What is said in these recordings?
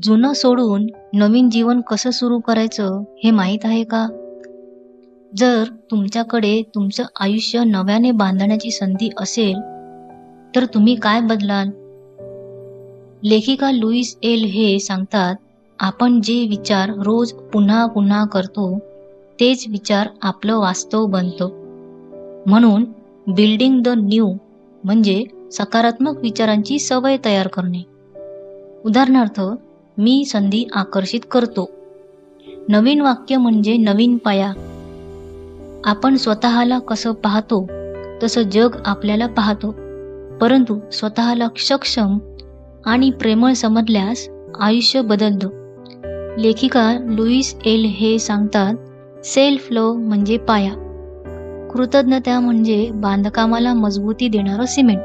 जुनं सोडून नवीन जीवन कसं सुरू करायचं हे माहीत आहे का? जर तुमच्याकडे तुमचं आयुष्य नव्याने बांधण्याची संधी असेल तर तुम्ही काय बदलाल? लेखिका लुईस एल हे सांगतात, आपण जे विचार रोज पुन्हा पुन्हा करतो तेच विचार आपलं वास्तव बनतं. म्हणून बिल्डिंग द न्यू म्हणजे सकारात्मक विचारांची सवय तयार करणे. उदाहरणार्थ, मी संधी आकर्षित करतो. नवीन वाक्य म्हणजे नवीन पाया. आपण स्वतःला कसं पाहतो तसं जग आपल्याला पाहतो. परंतु स्वतःला सक्षम आणि प्रेमळ समजल्यास आयुष्य बदलतं. लेखिका लुईस एल हे सांगतात, सेल्फ लव्ह म्हणजे पाया, कृतज्ञता म्हणजे बांधकामाला मजबूती देणारं सिमेंट.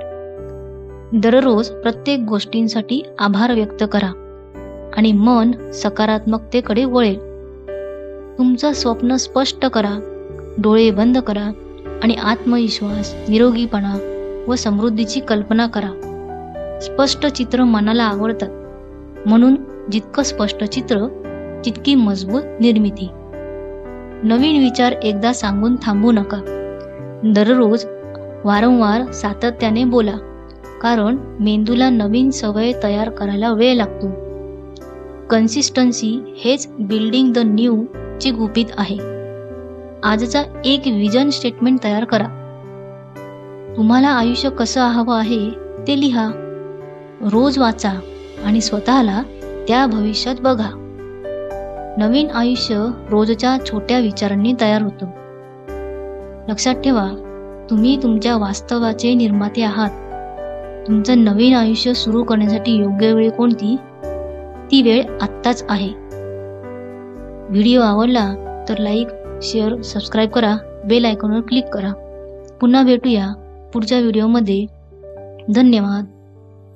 दररोज प्रत्येक गोष्टींसाठी आभार व्यक्त करा आणि मन सकारात्मकतेकडे वळेल. तुमचं स्वप्न स्पष्ट करा, डोळे बंद करा आणि आत्मविश्वास, निरोगीपणा व समृद्धीची कल्पना करा. स्पष्ट चित्र मनाला आवडतात, म्हणून जितकं स्पष्ट चित्र तितकी मजबूत निर्मिती. नवीन विचार एकदा सांगून थांबू नका. दररोज वारंवार सातत्याने बोला, कारण मेंदूला नवीन सवय तयार करायला वेळ लागतो. कन्सिस्टन्सी हेच बिल्डिंग द न्यू ची गुपित आहे. आजचा एक विजन स्टेटमेंट तयार करा. तुम्हाला आयुष्य कसं हवं आहे ते लिहा. रोज वाचा आणि स्वतःला त्या भविष्यात बघा. नवीन आयुष्य रोजच्या छोट्या विचारांनी तयार होतं. लक्षात ठेवा, तुम्ही तुमच्या वास्तवाचे निर्माते आहात. तुमचं नवीन आयुष्य सुरू करण्यासाठी योग्य वेळ कोणती? ती वेळ आत्ताच आहे. व्हिडिओ आवडला तर लाईक, शेअर, सबस्क्राईब करा. बेल आयकॉनवर क्लिक करा. पुन्हा भेटूया पुढच्या व्हिडिओमध्ये. धन्यवाद.